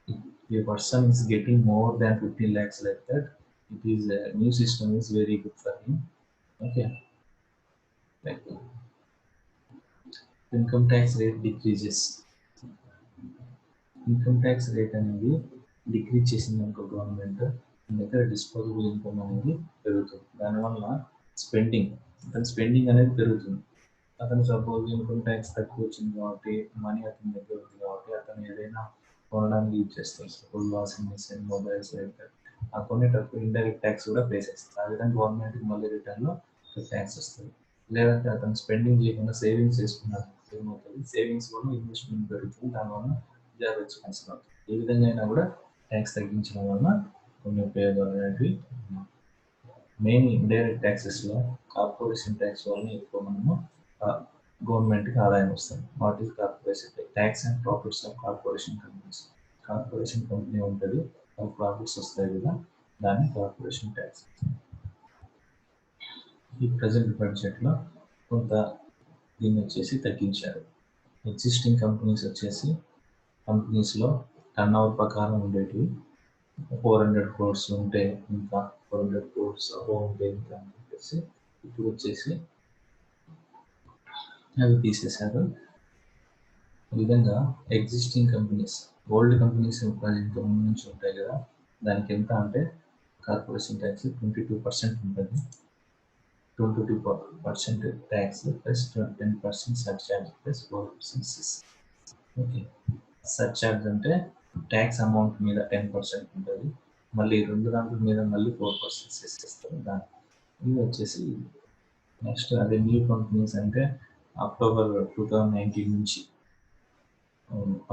S1: If a person is getting more than 15 lakhs like that, it is a new system is very good for him. Okay, like income tax rate decreases. Income tax rate అనేది decrease చేసింది అనుకో government, దగ్గర disposable income అనేది పెరుగుతుంది. దానివల్ల spending అనేది పెరుగుతుంది. అతను సపోజ్ ఇన్కమ్ ట్యాక్స్ తక్కువ వచ్చింది కాబట్టి మనీ అతని దగ్గర ఉంది కాబట్టి అతను ఏదైనా కొనడానికి యూజ్ చేస్తారు. సపోజ్ వాషింగ్ మిషన్, మొబైల్స్ అయితే ఆ కొనేటప్పుడు ఇండైరెక్ట్ ట్యాక్స్ కూడా పే చేస్తారు. ఆ విధంగా గవర్నమెంట్కి మళ్ళీ రిటర్న్లో ట్యాక్స్ వస్తుంది. లేదంటే అతను స్పెండింగ్ చేయకుండా సేవింగ్స్ చేసుకున్నారు ఏమవుతుంది? సేవింగ్స్ వల్ల ఇన్వెస్ట్మెంట్ పెరుగుతుంది. దానివల్ల జాబ్ ఎక్స్పెన్షన్ అవుతుంది. ఏ విధంగా అయినా కూడా ట్యాక్స్ తగ్గించడం వల్ల కొన్ని ఉపయోగాలు అనేవి ఉన్నాయి. మెయిన్ ఇండైరెక్ట్ ట్యాక్సెస్లో కార్పొరేషన్ ట్యాక్స్ వల్ల ఎక్కువ మనము గవర్నమెంట్కి ఆదాయం వస్తుంది. What is corporation tax and profits of corporation companies. Corporation company ఉంటుంది, వాళ్ళకి ప్రాఫిట్స్ వస్తాయి కదా, దాన్ని కార్పొరేషన్ ట్యాక్స్. ఈ ప్రజెంట్ బడ్జెట్లో కొంత దీన్ని వచ్చేసి తగ్గించారు. ఎగ్జిస్టింగ్ కంపెనీస్లో టర్న్ ఓవర్ ప్రకారం ఉండేటివి 400 crores ఉంటే ఇంకా 400 crores అబౌవ్ ఉంటే ఇంకా అని చెప్పేసి ఇప్పుడు వచ్చేసి అవి తీసేశారు. ఈ విధంగా ఎగ్జిస్టింగ్ కంపెనీస్, ఓల్డ్ కంపెనీస్ ఇంత ముందు నుంచి ఉంటాయి కదా, దానికి ఎంత అంటే కార్పొరేషన్ ట్యాక్స్ 22% ఉంటుంది. 22% tax plus 10% surcharge plus 4% cess. Okay, surcharge అంటే ట్యాక్స్ అమౌంట్ మీద 10% ఉంటుంది, మళ్ళీ రెండు దాంట్ల మీద మళ్ళీ 4% సెస్ ఇస్తారు. దాన్ని ఇది వచ్చేసి నెక్స్ట్ అదే న్యూ కంపెనీస్ అంటే అక్టోబర్ 2019 నుంచి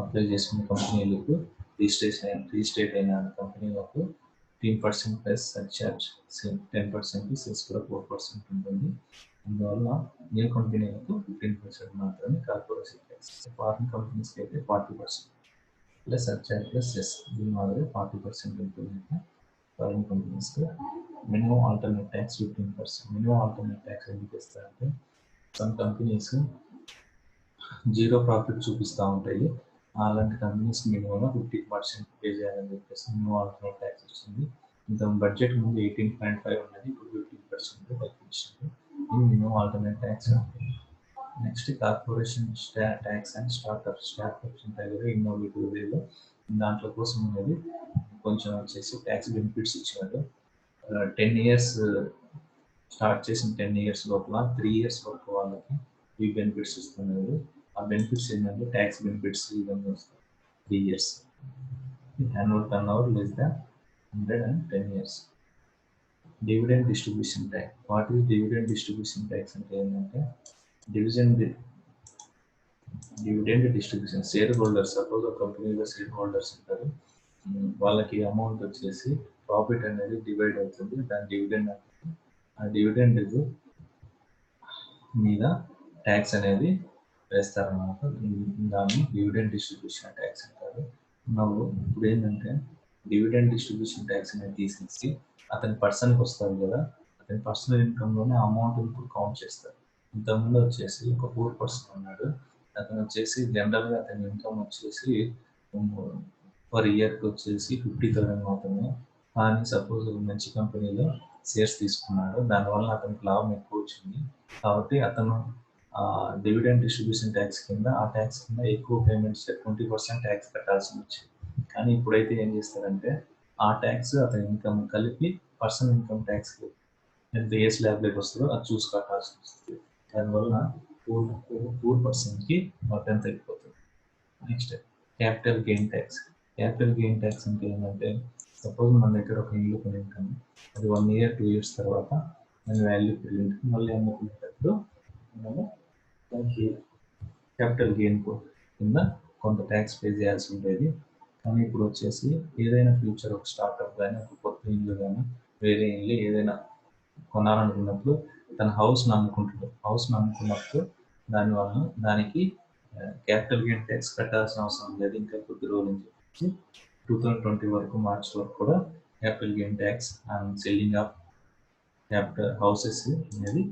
S1: అప్లై చేసుకున్న కంపెనీలకు రిజిస్ట్రేట్ అయిన కంపెనీలకు 15% ప్లస్ సర్చార్జ్ 10%, సెస్ కూడా 4% ఉంటుంది. అందువల్ల న్యూ కంపెనీలకు 15% మాత్రమే కార్పొరేషన్ ట్యాక్స్. ఫారిన్ కంపెనీస్కి అయితే 40% ప్లస్ సర్చార్జ్ ప్లస్ సెస్, దీని మాదిరి 40% ఉంటుంది. ఫారిన్ కంపెనీస్కి minimum alternate tax 15%. Minimum alternate tax ఎందుకు ఇస్తారంటే సమ్ కంపెనీస్ జీరో ప్రాఫిట్ చూపిస్తూ ఉంటాయి. అలాంటి కంపెనీస్ మినిమం 50% పే చేయాలని చెప్పేసి మినిమం ఆల్టర్నేట్ ట్యాక్స్ వచ్చింది. ఇంత బడ్జెట్ ముందు 18.5 ఉన్నది, ఇప్పుడు 15% తగ్గించింది. ఇది minimum alternate tax. Next corporation tax and startups ఉంటాయి కదా, ఇన్నోవేటివ్ వేలో దాంట్లో కోసం అనేది కొంచెం వచ్చేసి ట్యాక్స్ బెనిఫిట్స్ ఇచ్చినట్టు 10 years స్టార్ట్ చేసిన 10 years లోపల 3 years వరకు వాళ్ళకి ఈ బెనిఫిట్స్ ఇస్తున్నారు. ఆ బెనిఫిట్స్ ఏంటంటే ట్యాక్స్ బెనిఫిట్స్ ఈ విధంగా వస్తాయి. 3 years annual turn over less than 100 and 10 years. Dividend distribution tax. What is dividend distribution tax అంటే ఏంటంటే dividend distribution. Share holders, suppose ఒక కంపెనీలో షేర్ హోల్డర్స్ ఉంటారు. వాళ్ళకి అమౌంట్ వచ్చేసి ప్రాఫిట్ అనేది డివైడ్ అవుతుంది, దాని డివిడెండ్ అంటారు. ఆ డివిడెండ్ మీద ట్యాక్స్ అనేది వేస్తారన్నమాట. దాన్ని డివిడెండ్ డిస్ట్రిబ్యూషన్ ట్యాక్స్ అంటారు. ఇప్పుడు ఏంటంటే డివిడెండ్ డిస్ట్రిబ్యూషన్ ట్యాక్స్ అనేది తీసేసి అతని పర్సన్కి వస్తుంది కదా, అతని పర్సనల్ ఇన్కమ్లోనే అమౌంట్ ఇప్పుడు కౌంట్ చేస్తారు. ఇంతకుముందు వచ్చేసి ఒక పూర్ పర్సన్ ఉన్నాడు, అతను వచ్చేసి జనరల్గా అతని ఇన్కమ్ వచ్చేసి పర్ ఇయర్కి వచ్చేసి 50,000 మాత్రమే. కానీ సపోజ్ మంచి కంపెనీలో షేర్స్ తీసుకున్నాడు, దానివల్ల అతనికి లాభం ఎక్కువ వచ్చింది కాబట్టి అతను డివిడెండ్ డిస్ట్రిబ్యూషన్ ట్యాక్స్ కింద ఆ ట్యాక్స్ కింద ఎక్కువ పేమెంట్స్ 20% ట్యాక్స్ కట్టాల్సి వచ్చింది. కానీ ఇప్పుడైతే ఏం చేస్తారంటే ఆ ట్యాక్స్ అతని ఇన్కమ్ కలిపి పర్సనల్ ఇన్కమ్ ట్యాక్స్ ఎంత ఏ స్లాబ్లోకి వస్తుందో అది చూసి కట్టాల్సి వస్తుంది. దానివల్ల పూర్ పర్సన్కి మొత్తం తగ్గిపోతుంది. Next capital gain tax. Capital gain tax అంటే ఏంటంటే సపోజ్ మన దగ్గర ఒక ఇల్లు కొని ఉంటాము, అది 1 year 2 years తర్వాత దాని వాల్యూ పెరిగింది, మళ్ళీ అమ్ముకునేటప్పుడు మనము దానికి క్యాపిటల్ గెయిన్ కింద కొంత ట్యాక్స్ పే చేయాల్సి ఉండేది. కానీ ఇప్పుడు వచ్చేసి ఏదైనా ఫ్యూచర్ ఒక స్టార్ట్అప్ కానీ ఒక కొత్త ఇల్లు కానీ వేరే ఇల్లు ఏదైనా కొనాలనుకున్నప్పుడు తన హౌస్ని అమ్ముకున్నప్పుడు దానివల్ల దానికి క్యాపిటల్ గెయిన్ ట్యాక్స్ కట్టాల్సిన అవసరం లేదు. ఇంకా కొద్ది రోజులు నుంచి 2020 వరకు మార్చ్ వరకు కూడా capital gain tax and selling of capital houses అనేది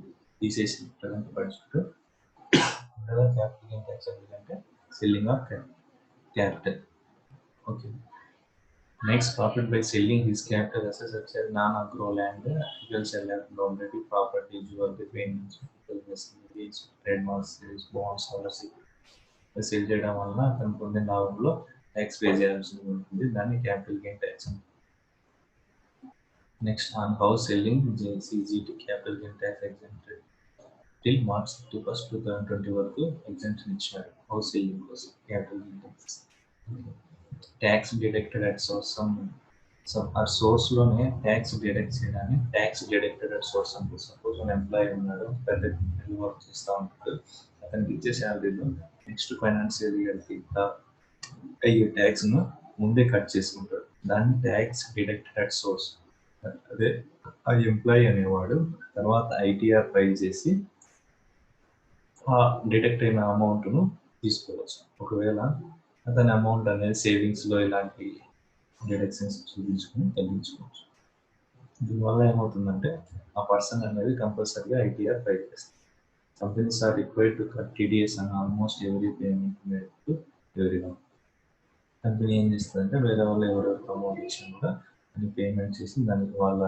S1: తీసేసి present budget capital gain tax ఎందుకంటే selling of capital. Okay, makes profit by selling his capital assets such as non-agro land, agricultural land, property, property, jewelry, payments, facilities, trademarks, bonds, sale చేయడం వలన అతను పొందిన లాభంలో tax pay చేయాల్సి ఉంటుంది, దాన్ని capital gain tax. Next on house selling CGT capital gain tax exempted till March 31, 2020 వరకు exemption ఇచ్చారు హౌస్ సెల్లింగ్ కోసం capital gain tax. Tax deducted at source. ఆ సోర్స్లోనే ట్యాక్స్ డిడక్ట్ చేయడాన్ని ట్యాక్స్ డిడక్టెడ్ అట్ సోర్స్ అంటే suppose మన employee ఉన్నాడు, పెద్ద కంపెనీలో వర్క్ చేస్తూ ఉంటాడు, అతనికి ఇచ్చే శాలరీలో నెక్స్ట్ ఫైనాన్షియల్ ఇయర్కి అయ్యే ట్యాక్స్ను ముందే కట్ చేసుకుంటాడు, దాన్ని ట్యాక్స్ డిడక్టెడ్ అట్ సోర్స్. అదే ఆ ఎంప్లాయీ అనేవాడు తర్వాత ITR ఫైల్ చేసి ఆ డిడక్ట్ అయిన అమౌంట్ను తీసుకోవచ్చు. ఒకవేళ అతని అమౌంట్ అనేది సేవింగ్స్లో ఇలాంటి డిడక్షన్స్ చూపించుకొని తగ్గించుకోవచ్చు. దీనివల్ల ఏమవుతుందంటే ఆ పర్సన్ అనేది కంపల్సరీగా ITR ఫైల్ చేస్తారు. Companies are required to cut TDS and almost every payment made to everyone. Company ఏం చేస్తుందంటే వేరే వాళ్ళు ఎవరెవరు అమౌంట్ ఇచ్చినా కూడా అని పేమెంట్ చేసి దానికి వాళ్ళ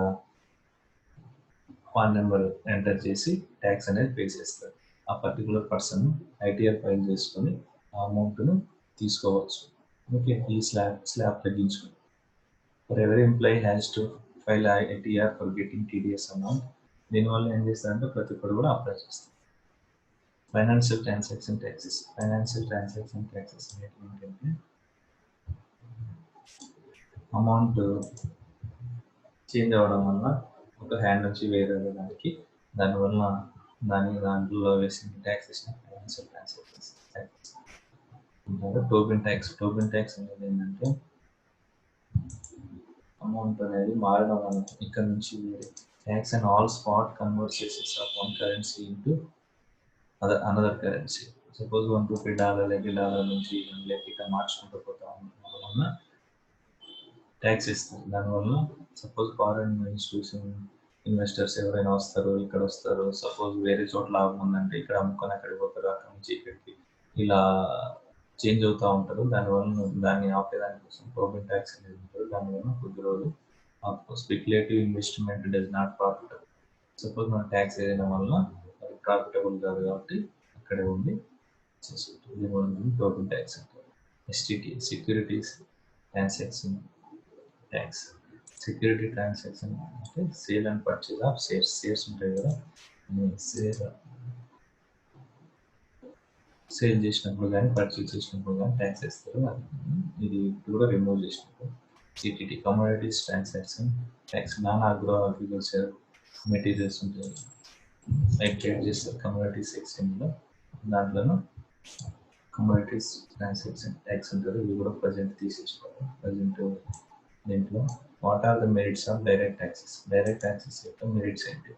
S1: ఫోన్ నెంబర్ ఎంటర్ చేసి ట్యాక్స్ అనేది పే చేస్తారు. ఆ పర్టికులర్ పర్సన్ ITR ఫైల్ చేసుకొని ఆ అమౌంట్ను తీసుకోవచ్చు. ఓకే, ఈ స్లాబ్ తగ్గించుకొని for every employee has to file ITR for getting TDS amount. దీనివల్ల ఏం చేస్తారంటే ప్రతి ఒక్కరు కూడా అప్లై చేస్తారు. Financial transaction taxes. Financial transaction taxes ఏంటంటే అమౌంట్ చేంజ్ అవ్వడం వల్ల ఒక హ్యాండ్ నుంచి వేరే దానికి దానివల్ల దాంట్లో వేసిన ట్యాక్సేషన్ ఫైనాన్షియల్ ట్రాన్సాక్షన్స్ ట్యాక్సెస్ ఉంటారు. Token tax. టోకెన్ ట్యాక్స్ అనేది ఏంటంటే అమౌంట్ అనేది మారడం వల్ల ఇక్కడ నుంచి వేరే tax and all spot conversations of one currency into another currency. Suppose $1 నుంచి ఇక్కడ మార్చుకుంటూ పోతా ఉండడం వల్ల ట్యాక్స్ ఇస్తారు. దానివల్ల సపోజ్ ఫారెన్ ఇన్స్టిట్యూషన్ ఇన్వెస్టర్స్ ఎవరైనా వస్తారు, ఇక్కడ వస్తారు, సపోజ్ వేరే చోట లాభం ఉందంటే ఇక్కడ అమ్ముకొని అక్కడికి పోతారు, అక్కడి నుంచి ఇక్కడికి ఇలా చేంజ్ అవుతూ ఉంటారు. దానివల్ల దాన్ని ఆపేదాని కోసం టోకెన్ ట్యాక్స్ అనేది ఉంటుంది. దానివల్ల కొద్ది రోజులు speculative investment does not profitable. Suppose మన ట్యాక్స్ వేయడం వల్ల అది ప్రాఫిటబుల్ కాదు కాబట్టి అక్కడే ఉండి చేసుకుంటుంది. టోకెన్ ట్యాక్స్ అంటారు. STT securities transaction tax. Security transaction అంటే sale and purchase of shares ఉంటాయి కదా, సేల్ చేసినప్పుడు కానీ పర్చేజ్ చేసినప్పుడు కానీ ట్యాక్స్ వేస్తారు. ఇది కూడా రిమూవ్ చేసినప్పుడు. CTT commodities transaction tax. Non agro agriculture materials ఉంటాయి, సైట్ క్రియేట్ చేస్తారు కమ్యూనిటీస్ సెక్షన్లో. దాంట్లోనూ కమ్యూనిటీస్ ట్రాన్సాక్షన్ ట్యాక్స్ ఉంటుంది, ఇవి కూడా ప్రజెంట్ తీసేసుకోవాలి. ప్రజెంట్ దీంట్లో what are the merits of direct taxes. Direct taxes యొక్క మెరిట్స్ ఏంటి?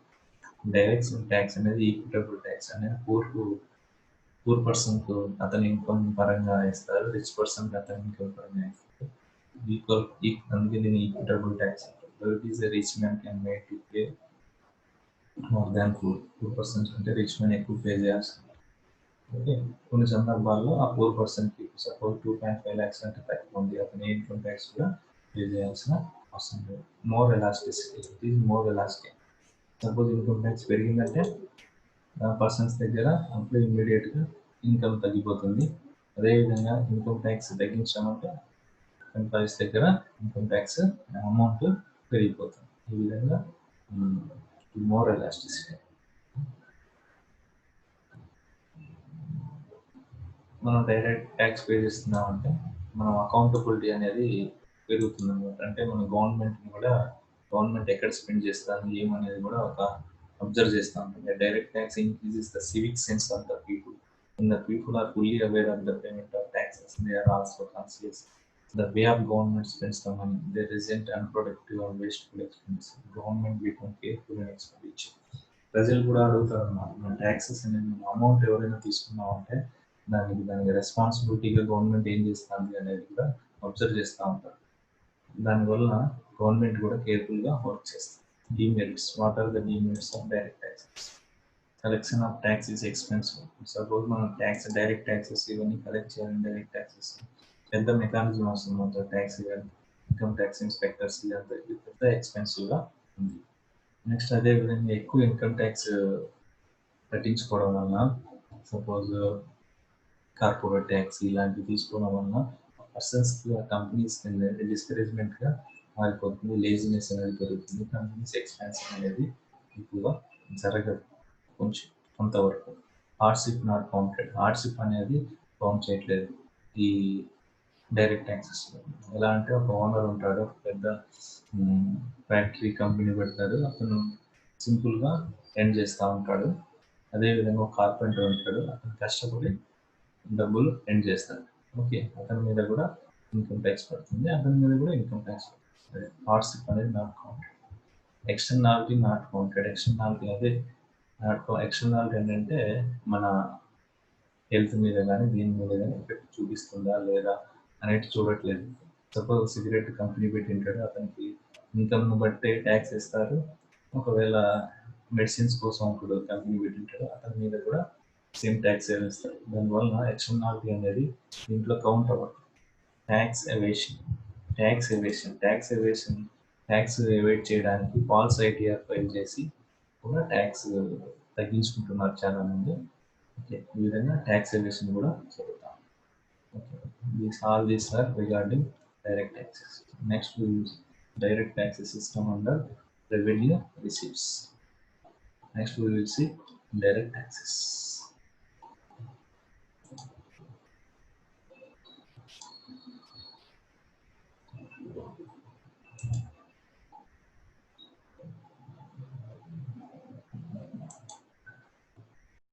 S1: డైరెక్ట్ ట్యాక్స్ అనేది ఈక్విటబుల్ ట్యాక్స్ అనేది పూర్ పర్సన్కు అతని ఇన్కమ్ పరంగా ఇస్తారు, రిచ్ పర్సన్కి అతని ఇన్కమ్ పరంగా ఇస్తారు. ఈక్వల్ అందుకే దీన్ని ఈక్విటబుల్ ట్యాక్స్ అంటారు. It is rich man can make to pay more than poor persons అంటే రిచ్ మ్యాన్ ఎక్కువ పే చేయాల్సి ఉంటుంది. ఓకే, కొన్ని సందర్భాల్లో ఆ పూర్ పర్సన్కి సపోజ్ 2.5 lakhs అంటే తక్కువ ఉంది, అతని ఇన్కమ్ ట్యాక్స్ కూడా పే చేయాల్సిన అవసరం లేదు. More elasticity, it is more elastic. Suppose income tax పెరిగిందంటే పర్సన్స్ దగ్గర అప్పుడు ఇమ్మీడియట్గా ఇన్కమ్ తగ్గిపోతుంది. అదేవిధంగా ఇన్కమ్ ట్యాక్స్ తగ్గించామంటే ఎంప్లాయీస్ దగ్గర ఇన్కమ్ ట్యాక్స్ అమౌంట్ పెరిగిపోతుంది. ఈ విధంగా మోర్ ఎలాస్టిసిటీ. మనం డైరెక్ట్ ట్యాక్స్ పే చేస్తున్నామంటే మనం అకౌంటబిలిటీ అనేది పెరుగుతుంది అనమాట. అంటే మన గవర్నమెంట్ ఎక్కడ స్పెండ్ చేస్తాను ఏమనేది కూడా ఒక అబ్జర్వ్ చేస్తూ ఉంటుంది. Direct tax increases the civic sense of the people. When the people are fully aware of the payment of taxes, they are also conscious the way of government spends the money. There isn't unproductive or wasteful expense. Government become careful in expenditure. ప్రజలు కూడా అడుగుతారు అన్నమాట, మన taxes అనేది amount ఎవరైనా తీసుకున్నామంటే దానికి రెస్పాన్సిబిలిటీగా government ఏం చేస్తుంది అనేది కూడా అబ్జర్వ్ చేస్తూ ఉంటారు. దానివల్ల గవర్నమెంట్ కూడా కేర్ఫుల్గా వర్క్ చేస్తుంది. Demerits. What are the demerits of direct taxes? Collection of tax is expensive. Suppose మనం డైరెక్ట్ ట్యాక్సెస్ ఇవన్నీ కలెక్ట్ చేయాలి. డైరెక్ట్ ట్యాక్సెస్ పెద్ద మెకానిజం అవసరం అవుతుంది. ట్యాక్స్ ఇన్కమ్ ట్యాక్స్ ఇన్స్పెక్టర్స్ ఇదంతా పెద్ద ఎక్స్పెన్సివ్గా ఉంది. నెక్స్ట్ అదేవిధంగా ఎక్కువ ఇన్కమ్ ట్యాక్స్ కట్టించుకోవడం వలన, సపోజ్ కార్పొరేట్ ట్యాక్స్ ఇలాంటివి తీసుకోవడం వలన పర్సన్స్కి ఆ కంపెనీస్ డిస్కరేజ్మెంట్గా మారిపోతుంది. లేజినెస్ అనేది పెరుగుతుంది. కంపెనీస్ ఎక్స్పాన్షన్ అనేది ఎక్కువగా జరగదు. కొంతవరకు హార్డ్షిప్ నాట్ కౌంటెడ్. హార్డ్షిప్ అనేది కౌంట్ చేయట్లేదు ఈ డైరెక్ట్ ట్యాక్సెస్. ఎలా అంటే ఒక ఓనర్ ఉంటాడు, ఒక పెద్ద ఫ్యాక్టరీ కంపెనీ పెడతాడు, అతను సింపుల్గా ఎండ్ చేస్తూ ఉంటాడు. అదేవిధంగా ఒక కార్పెంటర్ ఉంటాడు, అతను కష్టపడి డబ్బులు ఎండ్ చేస్తాడు. ఓకే, అతని మీద కూడా ఇన్కమ్ ట్యాక్స్ పడుతుంది, అతని మీద కూడా ఇన్కమ్ ట్యాక్స్ పడుతుంది. హార్డ్షిప్ అనేది not counted. Externality not counted. Externality ఏంటంటే మన హెల్త్ మీద కానీ దీని మీద కానీ ఎఫెక్ట్ చూపిస్తుందా లేదా అనేది చూడట్లేదు. సపోజ్ సిగరెట్ కంపెనీ పెట్టింటాడు, అతనికి ఇన్కమ్ను బట్టే ట్యాక్స్ ఇస్తారు. ఒకవేళ మెడిసిన్స్ కోసం ఒకడు కంపెనీ పెట్టింటాడు, అతని మీద కూడా సేమ్ ట్యాక్స్ వేస్తారు. దానివల్ల ఎక్స్టర్నాలిటీ అనేది దీంట్లో కౌంట్ అవ్వదు. ట్యాక్స్ ఎవేట్ చేయడానికి ఫాల్స్ ఐటీఆర్ ఫైల్ చేసి కూడా ట్యాక్స్ తగ్గించుకుంటున్నారు చాలా మంది. ఓకే, ఈ విధంగా ట్యాక్స్ ఎవేషన్ కూడా జరుగుతాం. Okay, all these are regarding direct taxes. Next direct taxes system under revenue receipts. Next we will see direct taxes.